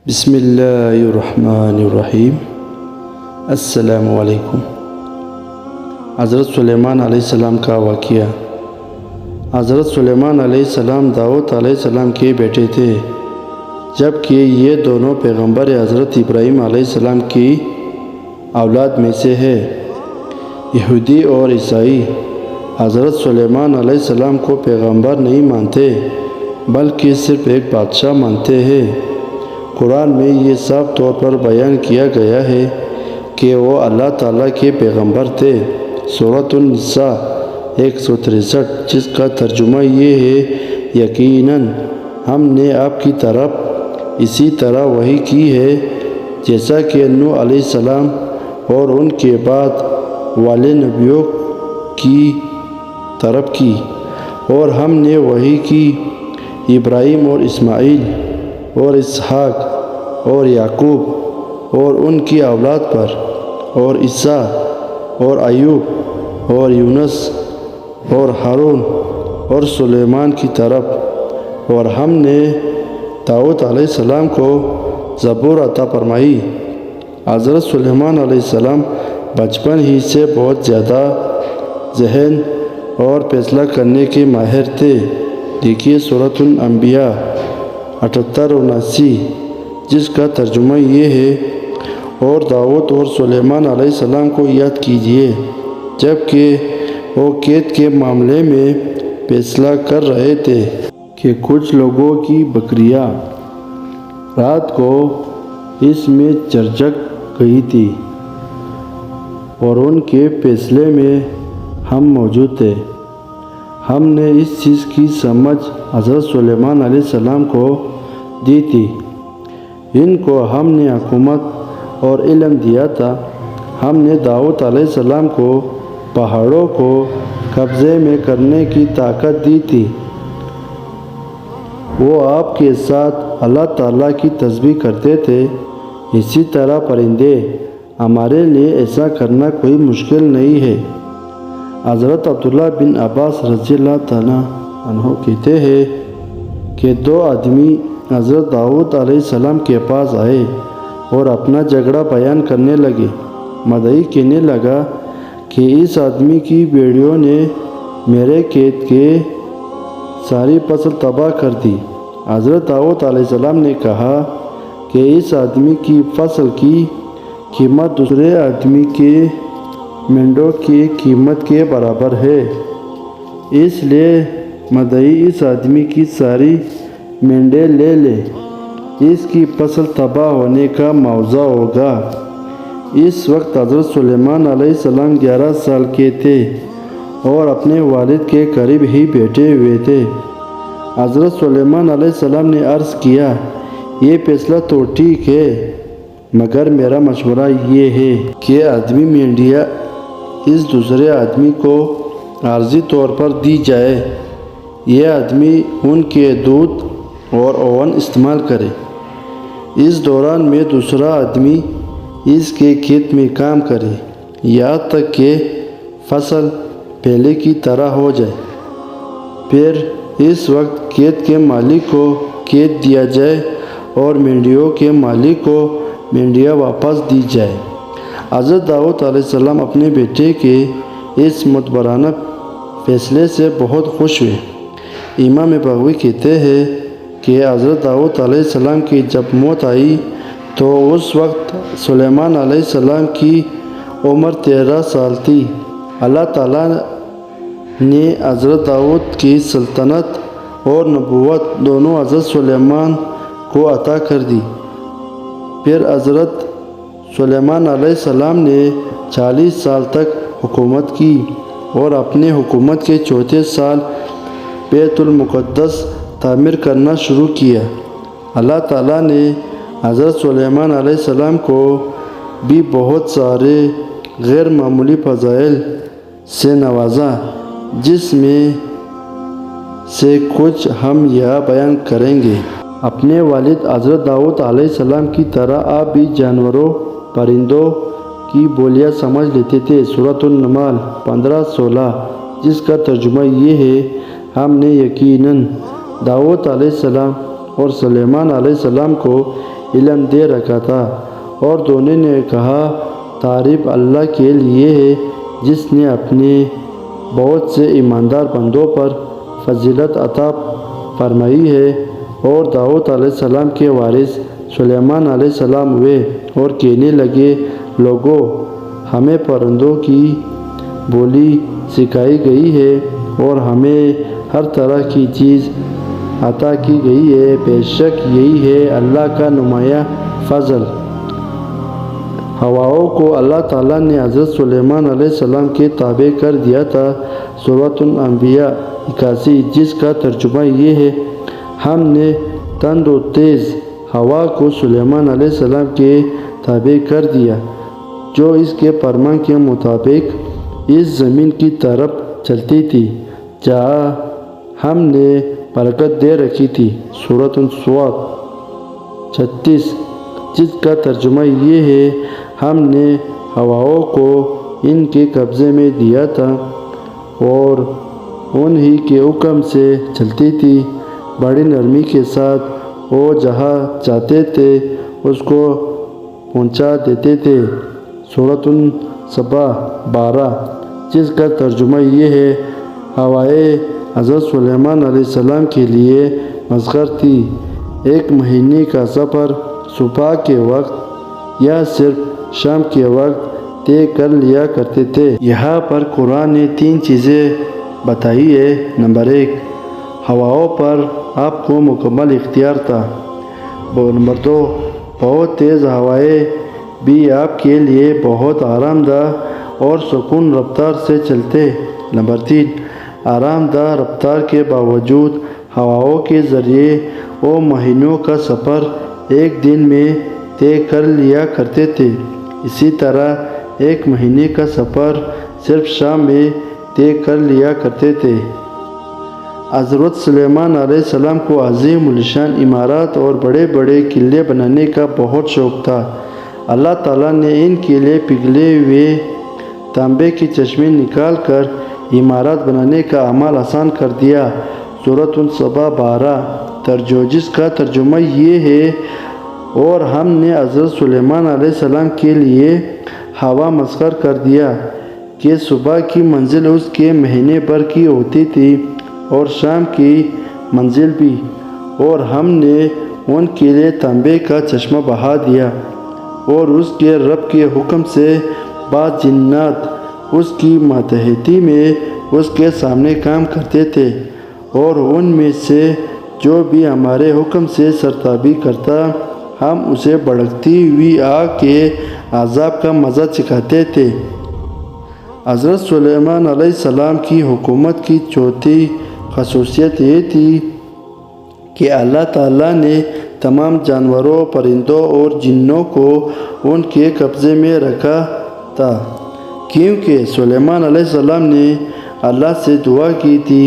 بسم اللہ الرحمن الرحیم۔ السلام علیکم۔ حضرت سلیمان علیہ السلام کا واقعہ۔ حضرت سلیمان علیہ السلام داؤد علیہ السلام کے بیٹے تھے، جبکہ یہ دونوں پیغمبر حضرت ابراہیم علیہ السلام کی اولاد میں سے ہے۔ یہودی اور عیسائی حضرت سلیمان علیہ السلام کو پیغمبر نہیں مانتے، بلکہ صرف ایک بادشاہ مانتے ہیں۔ قرآن میں یہ صاف طور پر بیان کیا گیا ہے کہ وہ اللہ تعالیٰ کے پیغمبر تھے۔ سورۃ النساء 163، جس کا ترجمہ یہ ہے، یقیناً ہم نے آپ کی طرف اسی طرح وحی کی ہے جیسا کہ نوح علیہ السلام اور ان کے بعد والے نبیوں کی طرف کی، اور ہم نے وحی کی ابراہیم اور اسماعیل اور اسحاق اور یعقوب اور ان کی اولاد پر، اور عیسیٰ اور ایوب اور یونس اور ہارون اور سلیمان کی طرف، اور ہم نے داؤد علیہ السلام کو زبور عطا فرمائی۔ حضرت سلیمان علیہ السلام بچپن ہی سے بہت زیادہ ذہین اور فیصلہ کرنے کے ماہر تھے۔ دیکھیے سورۃ الانبیاء 78 اور 79، جس کا ترجمہ یہ ہے، اور داؤد اور سلیمان علیہ السلام کو یاد کیجیے جبکہ وہ قید کے معاملے میں فیصلہ کر رہے تھے کہ کچھ لوگوں کی بکریاں رات کو اس میں چرچک گئی تھی، اور ان کے فیصلے میں ہم موجود تھے۔ ہم نے اس چیز کی سمجھ حضرت سلیمان علیہ السلام کو دی تھی۔ ان کو ہم نے حکومت اور علم دیا تھا۔ ہم نے داؤد علیہ السلام کو پہاڑوں کو قبضے میں کرنے کی طاقت دی تھی۔ وہ آپ کے ساتھ اللہ تعالیٰ کی تسبیح کرتے تھے۔ اسی طرح پرندے، ہمارے لیے ایسا کرنا کوئی مشکل نہیں ہے۔ حضرت عبداللہ بن عباس رضی اللہ تعالیٰ عنہ کہتے ہیں کہ دو آدمی حضرت داؤد علیہ السلام کے پاس آئے اور اپنا جھگڑا بیان کرنے لگے۔ مدعی کہنے لگا کہ اس آدمی کی بھیڑیوں نے میرے کھیت کے ساری فصل تباہ کر دی۔ حضرت داؤد علیہ السلام نے کہا کہ اس آدمی کی فصل کی قیمت دوسرے آدمی کے مینڈوں کی قیمت کے برابر ہے، اس لیے مدعی اس آدمی کی ساری مینڈیں لے لے، اس کی فصل تباہ ہونے کا معاوضہ ہوگا۔ اس وقت حضرت سلیمان علیہ السلام 11 سال کے تھے اور اپنے والد کے قریب ہی بیٹھے ہوئے تھے۔ حضرت سلیمان علیہ السلام نے عرض کیا، یہ فیصلہ تو ٹھیک ہے، مگر میرا مشورہ یہ ہے کہ آدمی مینڈیاں اس دوسرے آدمی کو عارضی طور پر دی جائے۔ یہ آدمی ان کے دودھ اور اوون استعمال کرے۔ اس دوران میں دوسرا آدمی اس کے کھیت میں کام کرے، یہاں تک کہ فصل پہلے کی طرح ہو جائے۔ پھر اس وقت کھیت کے مالک کو کھیت دیا جائے اور مینڈیوں کے مالک کو مینڈیاں واپس دی جائے۔ حضرت داؤد علیہ السلام اپنے بیٹے کے اس معتبرانہ فیصلے سے بہت خوش ہوئے۔ امام بغوی کہتے ہیں کہ حضرت داؤد علیہ السلام کی جب موت آئی تو اس وقت سلیمان علیہ السلام کی عمر 13 سال تھی۔ اللہ تعالیٰ نے حضرت داؤد کی سلطنت اور نبوت دونوں حضرت سلیمان کو عطا کر دی۔ پھر حضرت سلیمان علیہ السلام نے 40 سال تک حکومت کی اور اپنے حکومت کے چوتھے سال بیت المقدس تعمیر کرنا شروع کیا۔ اللہ تعالیٰ نے حضرت سلیمان علیہ السلام کو بھی بہت سارے غیر معمولی فضائل سے نوازا، جس میں سے کچھ ہم یہاں بیان کریں گے۔ اپنے والد حضرت داؤد علیہ السلام کی طرح آپ بھی جانوروں، پرندوں کی بولیاں سمجھ لیتے تھے۔ سورۃ النمل 15-16، جس کا ترجمہ یہ ہے، ہم نے یقیناً داؤد علیہ السلام اور سلیمان علیہ السلام کو علم دے رکھا تھا۔ اور دونوں نے کہا تعریف اللہ کے لیے ہے جس نے اپنے بہت سے ایماندار بندوں پر فضیلت عطا فرمائی ہے۔ اور داؤد علیہ السلام کے وارث سلیمان علیہ السلام ہوئے اور کہنے لگے لوگو ہمیں پرندوں کی بولی سکھائی گئی ہے اور ہمیں ہر طرح کی چیز عطا کی گئی ہے، بے شک یہی ہے اللہ کا نمایاں فضل۔ ہواؤں کو اللہ تعالیٰ نے حضرت سلیمان علیہ السلام کے تابع کر دیا تھا۔ سورۃ الانبیاء 81 جس کا ترجمہ یہ ہے ہم نے تند و تیز ہوا کو سلیمان علیہ السلام کے تابع کر دیا جو اس کے فرمان کے مطابق اس زمین کی طرف چلتی تھی جہاں ہم نے برکت دے رکھی تھی۔ سورۃ الصاد 36 جس کا ترجمہ یہ ہے ہم نے ہواؤں کو ان کے قبضے میں دیا تھا اور انہی کے حکم سے چلتی تھی بڑی نرمی کے ساتھ، وہ جہاں چاہتے تھے اس کو پہنچا دیتے تھے۔ سورۃ السبا 12 جس کا ترجمہ یہ ہے ہوائیں حضرت سلیمان علیہ السلام کے لیے مسخر تھی۔ ایک مہینے کا سفر صبح کے وقت یا صرف شام کے وقت طے کر لیا کرتے تھے۔ یہاں پر قرآن نے 3 چیزیں بتائی ہے۔ نمبر 1 ہواؤں پر آپ کو مکمل اختیار تھا۔ نمبر 2 بہت تیز ہوائیں بھی آپ کے لیے بہت آرام دہ اور سکون رفتار سے چلتے۔ نمبر 3 آرام دہ رفتار کے باوجود ہواؤں کے ذریعے وہ مہینوں کا سفر ایک دن میں طے کر لیا کرتے تھے، اسی طرح ایک مہینے کا سفر صرف شام میں طے کر لیا کرتے تھے۔ حضرت سلیمان علیہ السلام کو عظیم الشان عمارات اور بڑے بڑے قلعے بنانے کا بہت شوق تھا۔ اللہ تعالیٰ نے ان کے لیے پگھلے ہوئے تانبے کے چشمے نکال کر عمارات بنانے کا عمل آسان کر دیا۔ سورۃ السبا 12 جس کا ترجمہ یہ ہے اور ہم نے حضرت سلیمان علیہ السلام کے لیے ہوا مسخر کر دیا کہ صبح کی منزل اس کے مہینے بھر کی ہوتی تھی اور شام کی منزل بھی، اور ہم نے ان کے لیے تانبے کا چشمہ بہا دیا اور اس کے رب کے حکم سے بعض جنات اس کی ماتحتی میں اس کے سامنے کام کرتے تھے، اور ان میں سے جو بھی ہمارے حکم سے سرتابی کرتا ہم اسے بھڑکتی ہوئی آگ کے عذاب کا مزہ چکھاتے تھے۔ حضرت سلیمان علیہ السلام کی حکومت کی چوتھی خصوصیت یہ تھی کہ اللہ تعالیٰ نے تمام جانوروں، پرندوں اور جنوں کو ان کے قبضے میں رکھا تھا، کیونکہ سلیمان علیہ السلام نے اللہ سے دعا کی تھی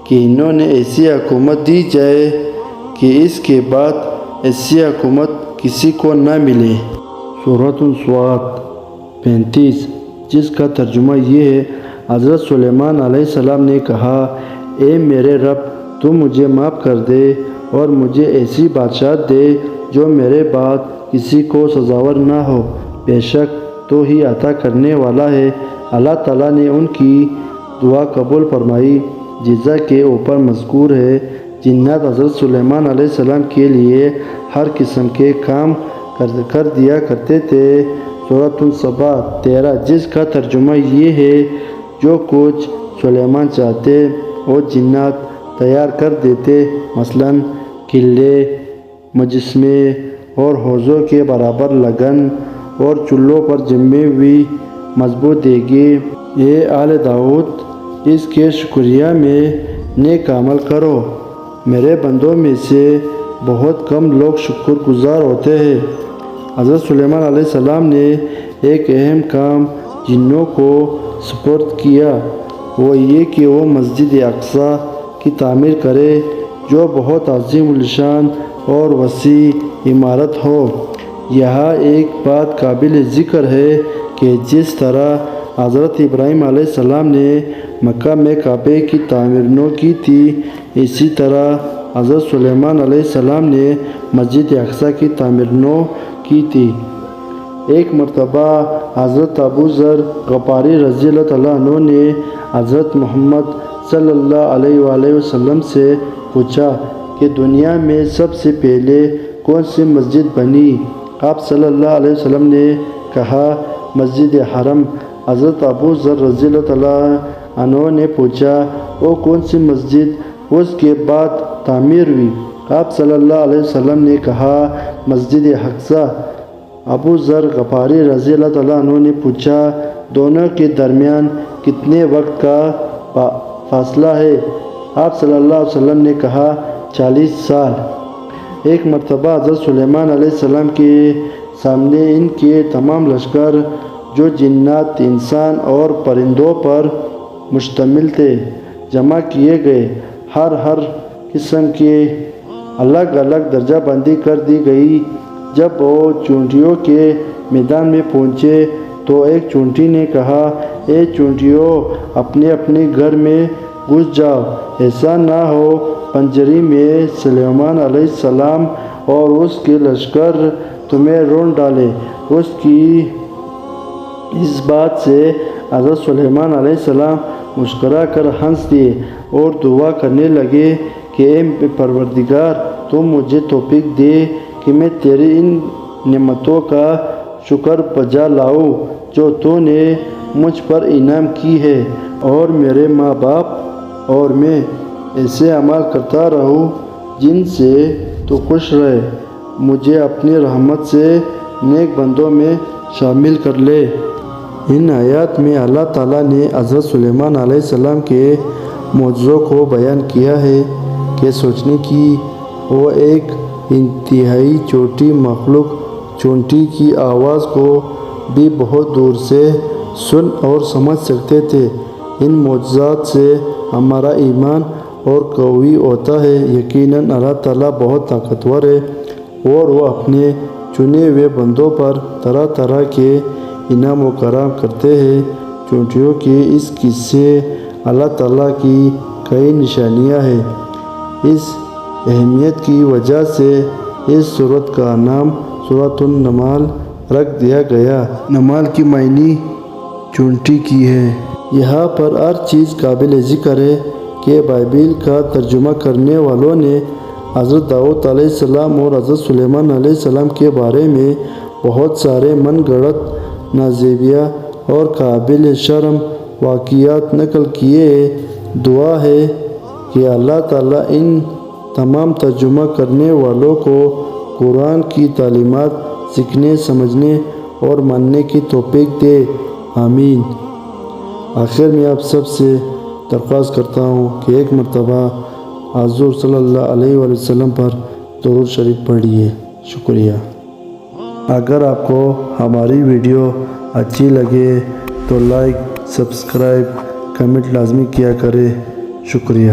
کہ انہوں نے ایسی حکومت دی جائے کہ اس کے بعد ایسی حکومت کسی کو نہ ملے۔ سورۃ الصاد 35 جس کا ترجمہ یہ ہے حضرت سلیمان علیہ السلام نے کہا اے میرے رب تو مجھے معاف کر دے اور مجھے ایسی بادشاہت دے جو میرے بعد کسی کو سزاور نہ ہو، بے شک تو ہی عطا کرنے والا ہے۔ اللہ تعالیٰ نے ان کی دعا قبول فرمائی۔ جیسا کہ اوپر مذکور ہے جنات حضرت سلیمان علیہ السلام کے لیے ہر قسم کے کام کر دیا کرتے تھے۔ سورۃ السبا 13 جس کا ترجمہ یہ ہے جو کچھ سلیمان چاہتے وہ جنات تیار کر دیتے، مثلاً قلعے، مجسمے اور حوضوں کے برابر لگن اور چولہوں پر جمی ہوئی مضبوط دیگیں۔ اے آل داؤد اس کے شکریہ میں نیک عمل کرو، میرے بندوں میں سے بہت کم لوگ شکر گزار ہوتے ہیں۔ حضرت سلیمان علیہ السلام نے ایک اہم کام جنوں کو سپرد کیا، وہ یہ کہ وہ مسجد اقصی کی تعمیر کرے جو بہت عظیم الشان اور وسیع عمارت ہو۔ یہاں ایک بات قابل ذکر ہے کہ جس طرح حضرت ابراہیم علیہ السلام نے مکہ میں کعبے کی تعمیر نو کی تھی، اسی طرح حضرت سلیمان علیہ السلام نے مسجد اقصی کی تعمیر نو کی تھی۔ ایک مرتبہ حضرت ابو ذر غفاری رضی اللہ تعالیٰ عنہ نے حضرت محمد صلی اللہ علیہ وآلہ وسلم سے پوچھا کہ دنیا میں سب سے پہلے کون سی مسجد بنی؟ آپ صلی اللہ علیہ وسلم نے کہا مسجد حرم۔ حضرت ابو ذر رضی اللہ تعالیٰ عنہ نے پوچھا وہ کون سی مسجد اس کے بعد تعمیر ہوئی؟ آپ صلی اللہ علیہ وسلم نے کہا مسجد اقصی۔ ابو ذر غفاری رضی اللہ تعالیٰ عنہ نے پوچھا دونوں کے درمیان کتنے وقت کا فاصلہ ہے؟ آپ صلی اللہ علیہ وسلم نے کہا 40 سال۔ ایک مرتبہ حضرت سلیمان علیہ السلام کے سامنے ان کے تمام لشکر جو جنات، انسان اور پرندوں پر مشتمل تھے جمع کیے گئے۔ ہر قسم کے الگ الگ درجہ بندی کر دی گئی۔ جب وہ چونٹیوں کے میدان میں پہنچے تو ایک چونٹی نے کہا اے چونٹیوں اپنے اپنے گھر میں گھس جاؤ، ایسا نہ ہو پنجری میں سلیمان علیہ السلام اور اس کے لشکر تمہیں رونڈ ڈالے۔ اس کی اس بات سے حضرت سلیمان علیہ السلام مسکرا کر ہنس دیے اور دعا کرنے لگے کہ اے پروردگار تو مجھے توفیق دے کہ میں تیری ان نعمتوں کا شکر بجا لاؤں جو تو نے مجھ پر انعام کی ہے، اور میرے ماں باپ اور میں ایسے اعمال کرتا رہوں جن سے تو خوش رہے۔ مجھے اپنی رحمت سے نیک بندوں میں شامل کر لے۔ ان آیات میں اللہ تعالیٰ نے حضرت سلیمان علیہ السلام کے معجزوں کو بیان کیا ہے کہ سوچنے کی وہ ایک انتہائی چھوٹی مخلوق چونٹی کی آواز کو بھی بہت دور سے سن اور سمجھ سکتے تھے۔ ان معجزات سے ہمارا ایمان اور قوی ہوتا ہے۔ یقیناً اللہ تعالیٰ بہت طاقتور ہے اور وہ اپنے چنے ہوئے بندوں پر طرح طرح کے انعام و کرم کرتے ہیں۔ چونٹیوں کے اس قصے اللہ تعالیٰ کی کئی نشانیاں ہیں۔ اس اہمیت کی وجہ سے اس سورت کا نام سورۃ النمل رکھ دیا گیا۔ نمل کی معنی چونٹی کی ہے۔ یہاں پر ہر چیز قابل ذکر ہے کہ بائبل کا ترجمہ کرنے والوں نے حضرت داؤد علیہ السلام اور حضرت سلیمان علیہ السلام کے بارے میں بہت سارے من گھڑت نظریہ اور قابل شرم واقعات نقل کیے ہیں۔ دعا ہے کہ اللہ تعالیٰ ان تمام ترجمہ کرنے والوں کو قرآن کی تعلیمات سیکھنے، سمجھنے اور ماننے کی توفیق دے، آمین۔ آخر میں آپ سب سے درخواست کرتا ہوں کہ ایک مرتبہ حضور صلی اللہ علیہ وآلہ وسلم پر درود شریف پڑھیے۔ شکریہ۔ اگر آپ کو ہماری ویڈیو اچھی لگے تو لائک، سبسکرائب، کمنٹ لازمی کیا کرے۔ شکریہ۔